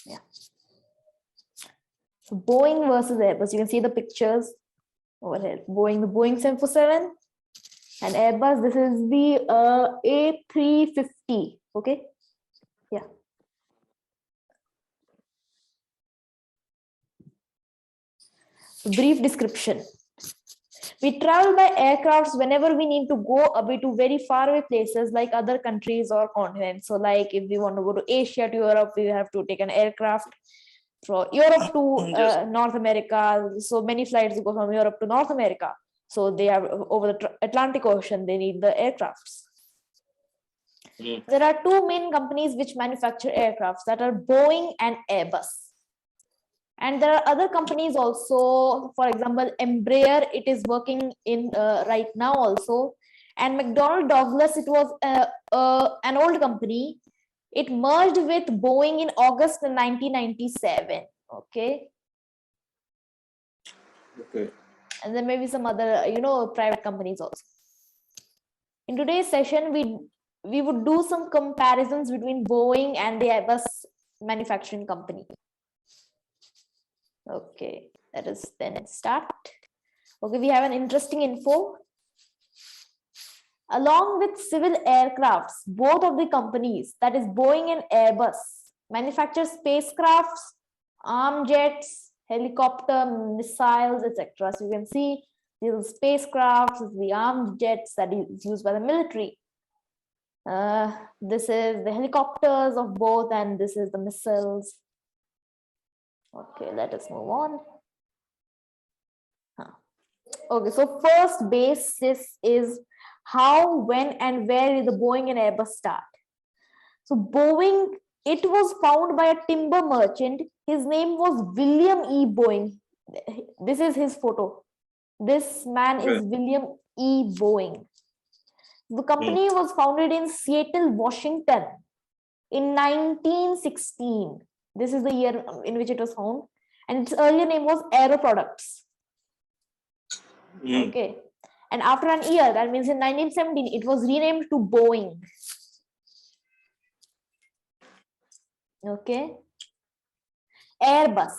Yeah. So Boeing versus Airbus. You can see the pictures over here. Boeing, the Boeing 747, and Airbus. This is the A350. Okay. Yeah. So brief description. We travel by aircrafts whenever we need to go away to very far away places like other countries or continents. So like if we want to go to Asia to Europe, we have to take an aircraft. From Europe to North America. So many flights go from Europe to North America. So they have over the Atlantic Ocean, they need the aircrafts. There are two main companies which manufacture aircrafts, that are Boeing and Airbus. And there are other companies also, for example, Embraer, it is working in right now also. And McDonnell Douglas, it was an old company. It merged with Boeing in August 1997. Okay. Okay. And then maybe some other, private companies also. In today's session, we would do some comparisons between Boeing and the Airbus manufacturing company. Okay, let us then start. Okay, we have an interesting info. Along with civil aircrafts, both of the companies, that is Boeing and Airbus, manufacture spacecrafts, armed jets, helicopter, missiles, etc. So you can see these spacecrafts, the armed jets that is used by the military. This is the helicopters of both, and this is the missiles. Okay, let us move on. Okay, so first basis is how, when, and where did the Boeing and Airbus start? So Boeing, it was founded by a timber merchant. His name was William E. Boeing. This is his photo. This man is William E. Boeing. The company was founded in Seattle, Washington in 1916. This is the year in which it was founded. And its earlier name was Aero Products. Okay. And after an year, that means in 1917, it was renamed to Boeing. Okay. Airbus.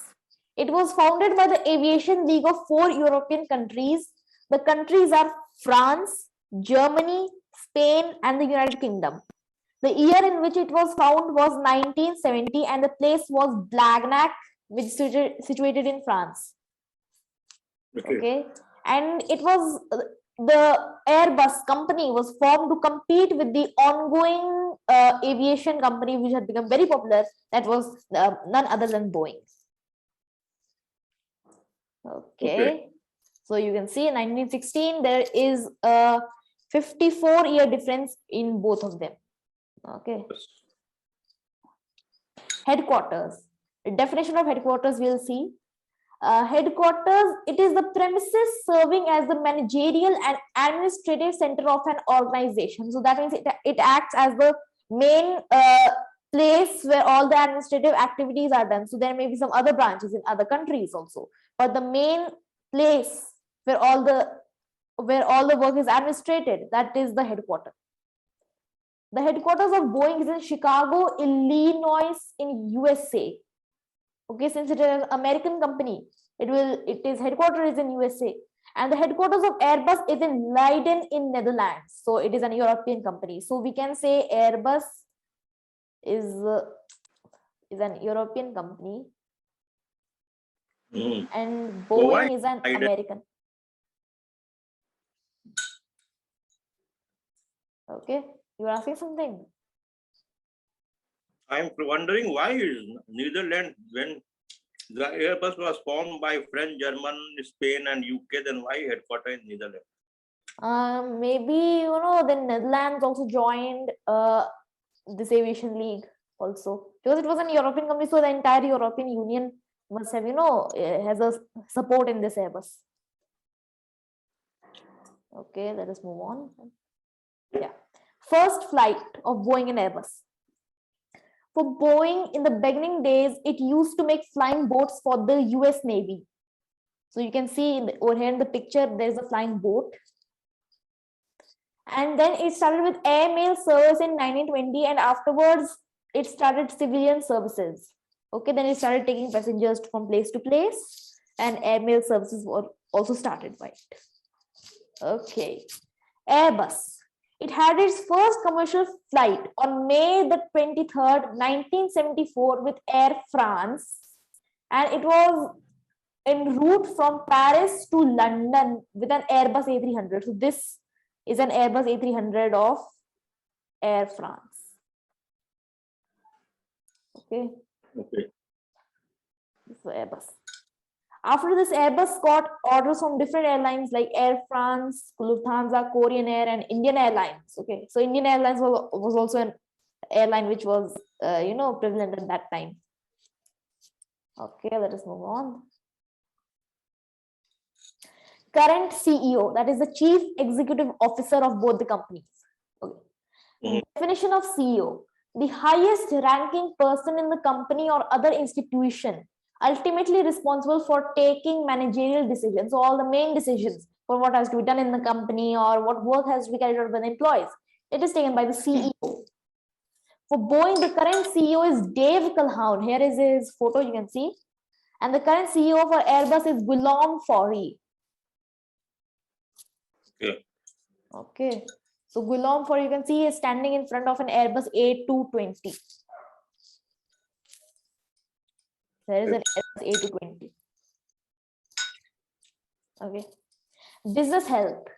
It was founded by the Aviation League of 4 European countries. The countries are France, Germany, Spain, and the United Kingdom. The year in which it was founded was 1970, and the place was Blagnac, which is situated in France. Okay. And it was the Airbus company was formed to compete with the ongoing aviation company, which had become very popular. That was none other than Boeing. Okay. So you can see in 1916, there is a 54-year difference in both of them. Okay. Headquarters. The definition of headquarters we'll see. Headquarters, it is the premises serving as the managerial and administrative center of an organization. So that means it acts as the main place where all the administrative activities are done. So there may be some other branches in other countries also, but the main place where all the work is administrated, that is the headquarters. The headquarters of Boeing is in Chicago, Illinois, in USA. Okay, since it is an American company, its headquarters is in USA, and the headquarters of Airbus is in Leiden in Netherlands. So it is an European company. So we can say Airbus is an European company, and Boeing is an American. Okay, you are asking something. I'm wondering why is Netherlands, when the Airbus was formed by French, German, Spain, and UK, then why headquarters in Netherlands? Maybe the Netherlands also joined this aviation league also, because it was an European company, so the entire European Union must have has a support in this Airbus. Okay, let us move on. Yeah, first flight of Boeing and Airbus. For Boeing, in the beginning days, it used to make flying boats for the US Navy. So you can see over here in the picture, there's a flying boat. And then it started with airmail service in 1920, and afterwards it started civilian services. Okay, then it started taking passengers from place to place, and airmail services were also started by it. Okay, Airbus. It had its first commercial flight on May the 23rd, 1974 with Air France, and it was en route from Paris to London with an Airbus A300. So this is an Airbus A300 of Air France. Okay. Okay. So Airbus. After this, Airbus got orders from different airlines like Air France, Lufthansa, Korean Air, and Indian Airlines. Okay, so Indian Airlines was also an airline which was prevalent at that time. Okay, let us move on. Current CEO, that is the chief executive officer of both the companies. Okay. Definition of CEO: the highest ranking person in the company or other institution, ultimately responsible for taking managerial decisions. So all the main decisions for what has to be done in the company or what work has to be carried out by the employees, it is taken by the CEO. For Boeing, the current CEO is Dave Calhoun. Here is his photo, you can see. And the current CEO for Airbus is Guillaume Faury. Okay. Okay. So Guillaume Faury, you can see, is standing in front of an Airbus A220. There is an Airbus A220. Okay. Business help.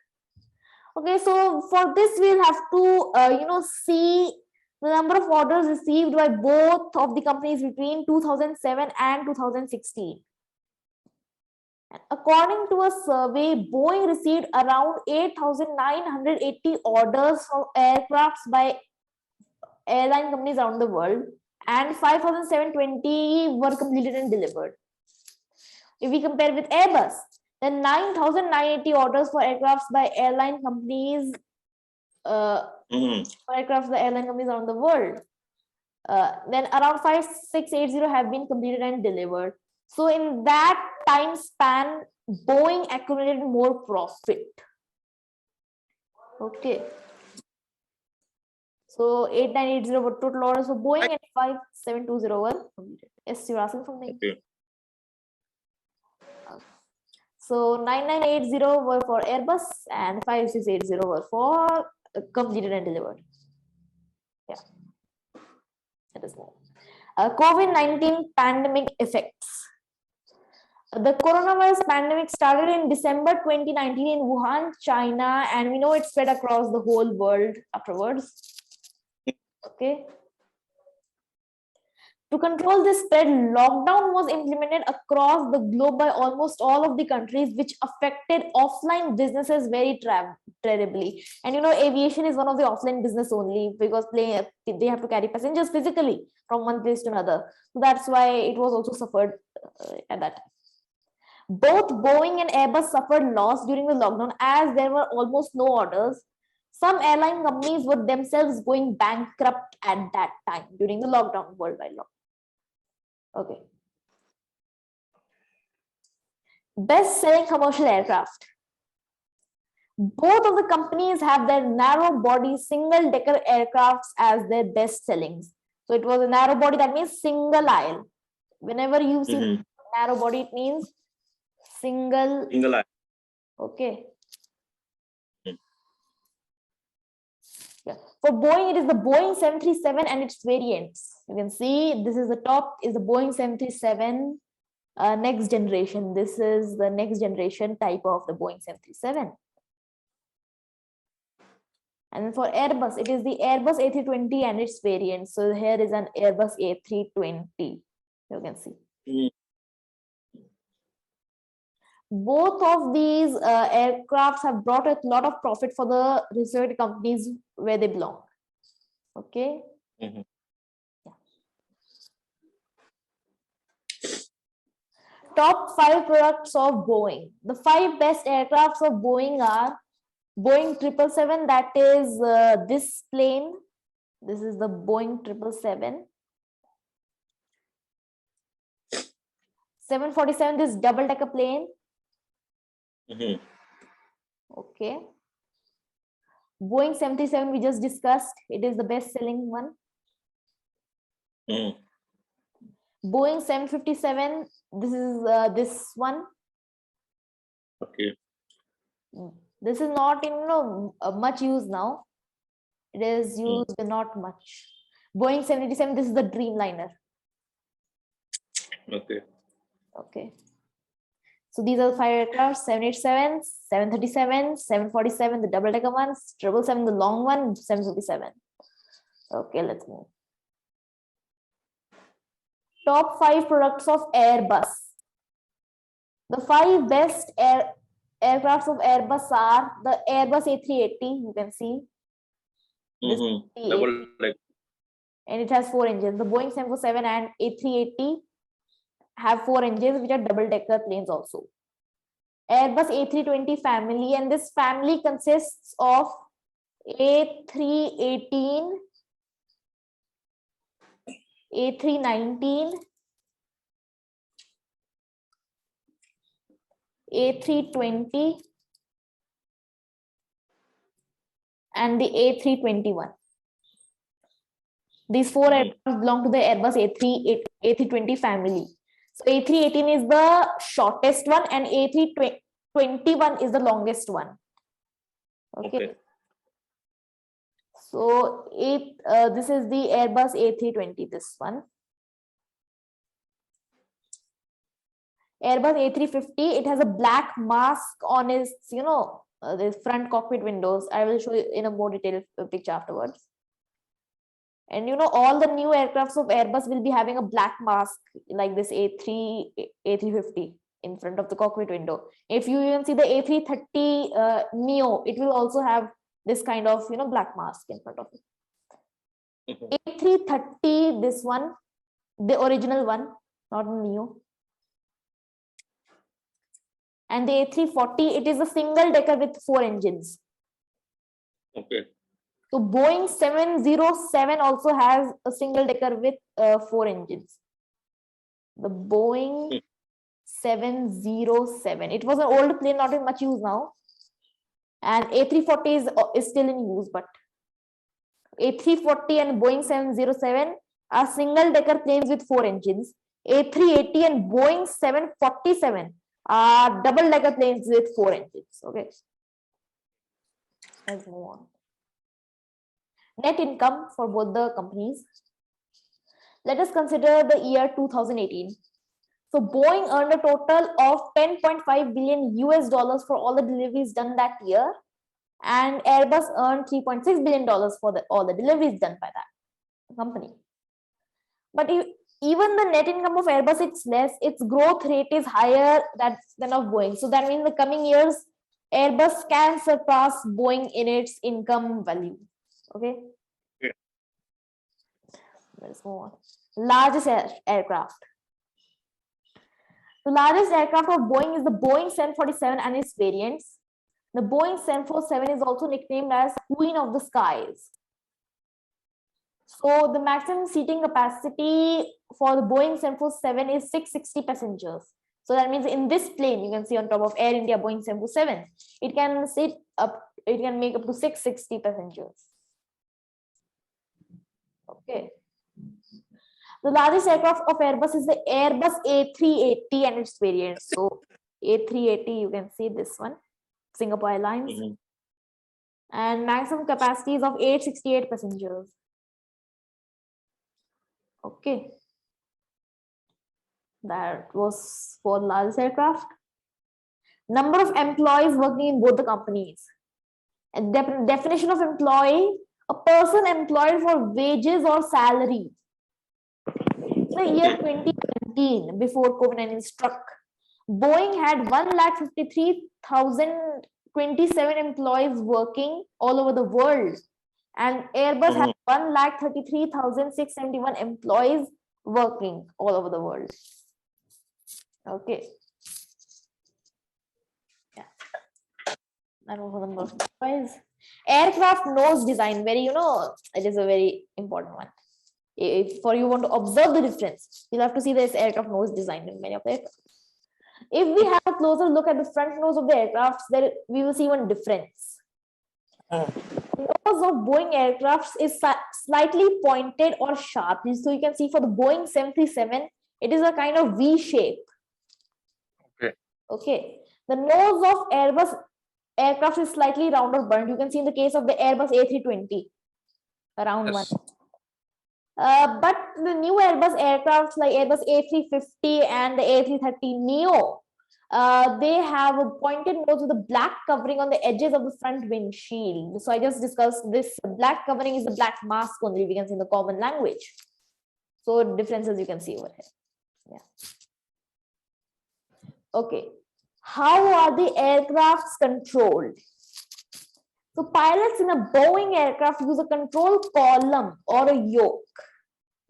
Okay, so for this we'll have to see the number of orders received by both of the companies between 2007 and 2016. According to a survey, Boeing received around 8,980 orders for aircrafts by airline companies around the world, and 5,720 were completed and delivered. If we compare with Airbus, then 9,980 orders for aircrafts by airline companies for aircrafts by airline companies around the world. Then around 5,680 have been completed and delivered. So in that time span, Boeing accumulated more profit. Okay. So 8,980 were total orders for Boeing and 5,720 were completed. Yes, you're asking something? Okay. So 9,980 were for Airbus and 5,680 were for completed and delivered. Yeah. That is more. COVID-19 pandemic effects. The coronavirus pandemic started in December 2019 in Wuhan, China, and we know it spread across the whole world afterwards. Okay. To control this spread, lockdown was implemented across the globe by almost all of the countries, which affected offline businesses very terribly. And aviation is one of the offline business only, because they have to carry passengers physically from one place to another. So that's why it was also suffered at that time. Both Boeing and Airbus suffered loss during the lockdown as there were almost no orders. Some airline companies were themselves going bankrupt at that time during the lockdown, worldwide lockdown. Okay. Best-selling commercial aircraft. Both of the companies have their narrow-body single-decker aircrafts as their best sellings. So it was a narrow body, that means single aisle. Whenever you see narrow body, it means single aisle. Okay. Yeah. For Boeing, it is the Boeing 737 and its variants. You can see this is the top is the Boeing 737 next generation. This is the next generation type of the Boeing 737. And then for Airbus, it is the Airbus A320 and its variants. So here is an Airbus A320. You can see. Both of these aircrafts have brought a lot of profit for the respective companies where they belong. Okay. Yeah. Top 5 products of Boeing. The 5 best aircrafts of Boeing are Boeing 777, that is this plane. This is the Boeing 777. 747, this double-decker plane. Okay. Boeing 737 we just discussed. It is the best-selling one. Boeing 757, this is this one. Okay. This is not in much use now. It is used but not much. Boeing 787, this is the Dreamliner. Okay. Okay. So these are the 5 aircraft: 787, 737, 747, the double-decker ones, 777, the long one, 757. Okay, let's move. Top 5 products of Airbus. The 5 best aircrafts of Airbus are the Airbus A380, you can see. This Double leg. And it has 4 engines. The Boeing 747 and A380 have 4 engines, which are double-decker planes also. Airbus A320 family, and this family consists of A318, A319, A320, and the A321. These 4 aircraft belong to the Airbus A320 family. So A318 is the shortest one, and A321 is the longest one. Okay. So this is the Airbus A320, this one. Airbus A350, it has a black mask on its, the front cockpit windows. I will show you in a more detailed picture afterwards. And all the new aircrafts of Airbus will be having a black mask like this A350 in front of the cockpit window. If you even see the A330 Neo, it will also have this kind of black mask in front of it. A330, this one, the original one, not Neo. And the A340, it is a single decker with 4 engines. Okay. So Boeing 707 also has a single decker with 4 engines. The Boeing 707. It was an old plane, not in much use now. And A340 is still in use, but A340 and Boeing 707 are single decker planes with 4 engines. A380 and Boeing 747 are double decker planes with 4 engines. Okay. Let's move on. Net income for both the companies. Let us consider the year 2018. So Boeing earned a total of 10.5 billion US dollars for all the deliveries done that year, and Airbus earned 3.6 billion dollars for all the deliveries done by that company. But even the net income of Airbus, it's less. Its growth rate is higher than of Boeing. So that means in the coming years, Airbus can surpass Boeing in its income value. Okay. Yeah. Let's move on. Largest aircraft. The largest aircraft of Boeing is the Boeing 747 and its variants. The Boeing 747 is also nicknamed as Queen of the Skies. So the maximum seating capacity for the Boeing 747 is 660 passengers. So that means in this plane, you can see on top of Air India Boeing 747, it can make up to 660 passengers. Okay. The largest aircraft of Airbus is the Airbus A380 and its variants. So A380, you can see this one, Singapore Airlines. And maximum capacity is of 868 passengers. Okay. That was for largest aircraft. Number of employees working in both the companies. And definition of employee, a person employed for wages or salary. In the year 2019, before COVID-19 struck, Boeing had 1,53,027 employees working all over the world, and Airbus had 1,33,671 employees working all over the world. Okay. Yeah. That was the number of employees. Aircraft nose design, it is a very important one. If you want to observe the difference, you'll have to see this aircraft nose design in many of the aircraft. If we have a closer look at the front nose of the aircraft, then we will see one difference. The nose of Boeing aircrafts is slightly pointed or sharp. So you can see for the Boeing 737, It is a kind of V shape. Okay. Okay. The nose of Airbus aircraft is slightly round or burnt. You can see in the case of the Airbus A320, a round one. Yes. But the new Airbus aircraft like Airbus A350 and the A330neo, they have a pointed nose with a black covering on the edges of the front windshield. So I just discussed this. Black covering is the black mask only, we can see in the common language. So differences you can see over here. Yeah. Okay. How are the aircrafts controlled? So pilots in a Boeing aircraft use a control column or a yoke.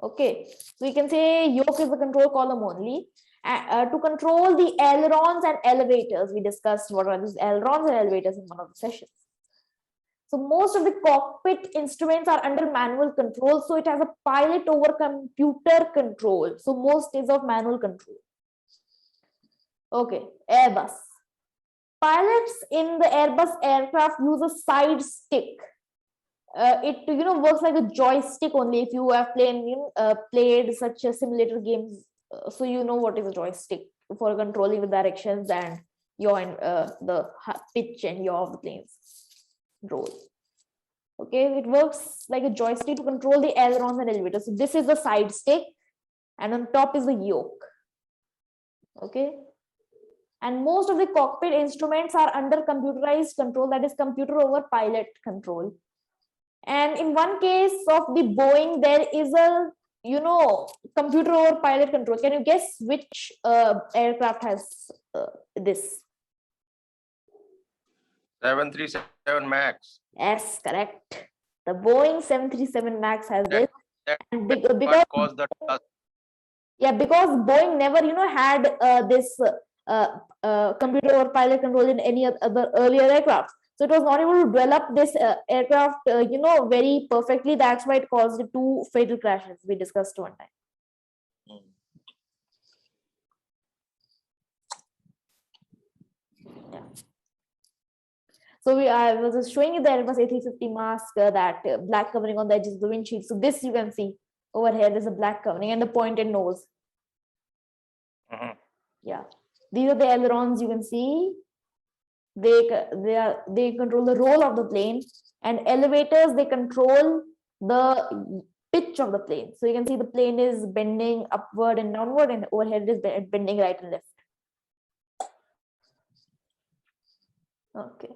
Okay, so we can say yoke is the control column only. To control the ailerons and elevators, we discussed what are these ailerons and elevators in one of the sessions. So most of the cockpit instruments are under manual control. So it has a pilot over computer control. So most is of manual control. Okay, Airbus. Pilots in the Airbus aircraft use a side stick. It works like a joystick only. If you have played such a simulator games, so you know what is a joystick for controlling the directions and yaw and the pitch and yaw of the planes roll. Okay, it works like a joystick to control the ailerons and elevators. So this is the side stick, and on top is the yoke. Okay, and most of the cockpit instruments are under computerized control, that is computer over pilot control. And in one case of the Boeing, there is a computer over pilot control. Can you guess which aircraft has this? 737 Max. Yes, correct. The Boeing 737 Max has this. And because caused the dust. Yeah, because Boeing never had this computer over pilot control in any other earlier aircraft. So it was not able to develop this aircraft, very perfectly. That's why it caused 2 fatal crashes we discussed one time. Yeah. So I was just showing you the Airbus A350 mask, that black covering on the edges of the windshield. So this you can see over here. There's a black covering and the pointed nose. Yeah, these are the ailerons. You can see they control the roll of the plane, and elevators, they control the pitch of the plane. So you can see the plane is bending upward and downward, and over here it is bending right and left. Okay.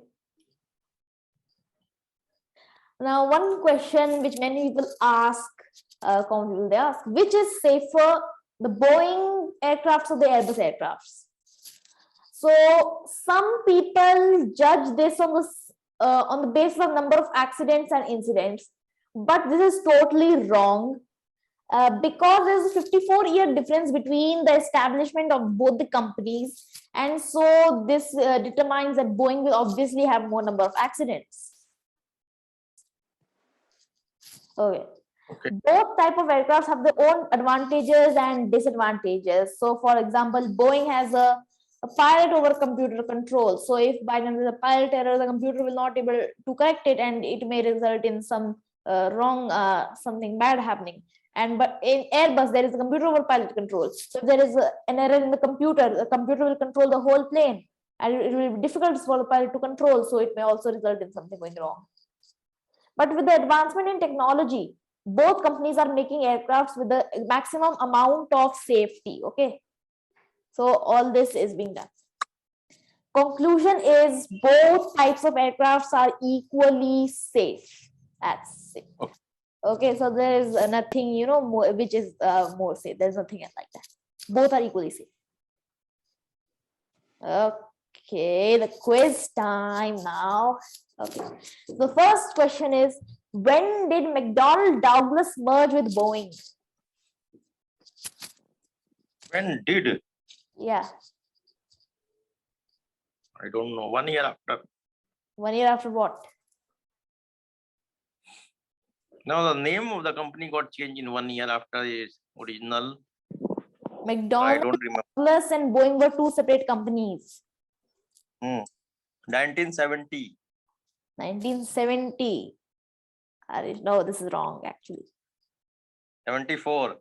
Now, one question which many people ask, which is safer, the Boeing aircrafts or the Airbus aircrafts? So some people judge this on the basis of number of accidents and incidents, but this is totally wrong, because there's a 54-year difference between the establishment of both the companies, and so this determines that Boeing will obviously have more number of accidents. Okay. Both type of aircraft have their own advantages and disadvantages. So for example, Boeing has a pilot over computer control. So if by the pilot error, the computer will not able to correct it, and it may result in some something bad happening. But in Airbus, there is a computer over pilot control. So if there is an error in the computer will control the whole plane, and it will be difficult for the pilot to control. So it may also result in something going wrong. But with the advancement in technology, both companies are making aircrafts with the maximum amount of safety. Okay, so all this is being done. Conclusion is both types of aircrafts are equally safe. That's it. Okay, so there is nothing more, which is more safe. There's nothing like that. Both are equally safe. Okay, the quiz time now. Okay, the first question is, when did McDonnell Douglas merge with Boeing? When did? Yeah. I don't know. 1 year after. 1 year after what? Now the name of the company got changed in 1 year after its original. McDonnell Douglas and Boeing were 2 separate companies. 1970. 1970. No, this is wrong actually. 74.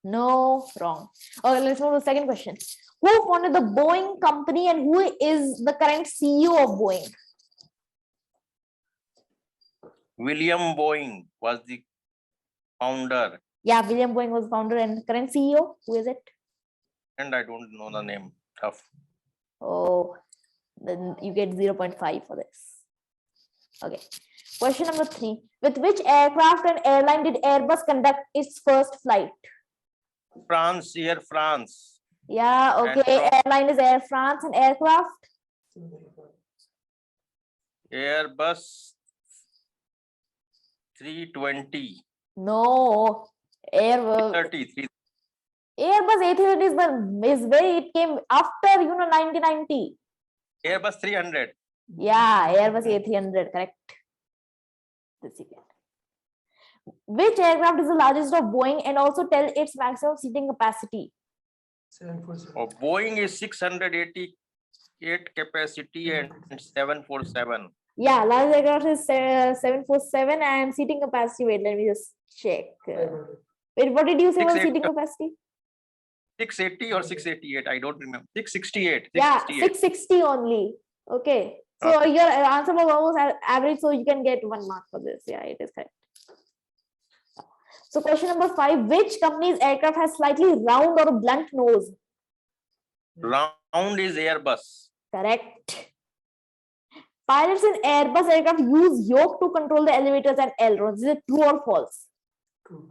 No, wrong. Okay, let's move to the second question. Who founded the Boeing company and who is the current CEO of Boeing? William Boeing was the founder, Yeah, William Boeing was founder and current CEO. Who is it? and I don't know the name. Tough. Oh, then you get 0.5 for this. Okay. Question number 3. With which aircraft and airline did Airbus conduct its first flight? France, Air France. Yeah, okay. From Airline is Air France and aircraft? Airbus 320. No. Airbus 33. A300 it came after 1990. Airbus 300. Yeah, Airbus A300, correct. This you get. Which aircraft is the largest of Boeing and also tell its maximum seating capacity? 747. Oh, Boeing is 688 capacity and 747. Yeah, largest aircraft is 747 and seating capacity. Wait, let me just check. Wait, what did you say was 680 seating capacity? 680 or 688, I don't remember. 668. Yeah, 668. 660 only. Okay. So Okay. your answer was almost average, so you can get 1 mark for this. Yeah, it is correct. So question number 5, which company's aircraft has slightly round or blunt nose? Round is Airbus. Correct. Pilots in Airbus aircraft use yoke to control the elevators and ailerons. Is it true or false? True.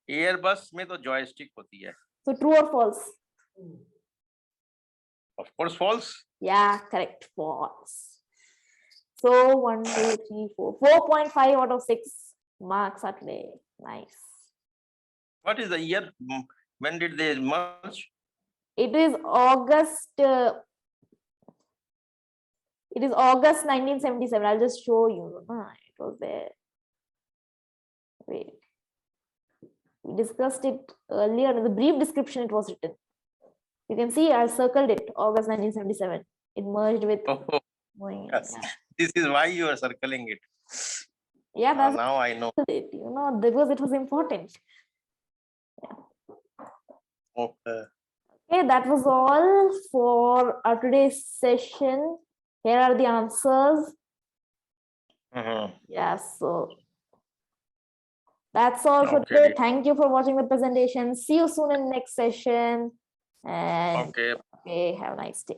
Airbus में तो joystick होती है. So true or false? Of course, false. Yeah, correct. False. So 1, 2, 3, 4. 4.5 out of 6 marks are today. Nice. What is the year? When did they merge? It is August. It is August 1977. I'll just show you. It was there. Wait. We discussed it earlier. In the brief description, it was written. You can see I circled it. August 1977. It merged with. Oh, Boeing. yes. Yeah. This is why you are circling it. Yeah, that's Now I know. it. Because it was important. Okay. Okay, that was all for our today's session. Here are the answers. Yeah, so that's all for today. Thank you for watching the presentation. See you soon in the next session. And Okay. okay, have a nice day.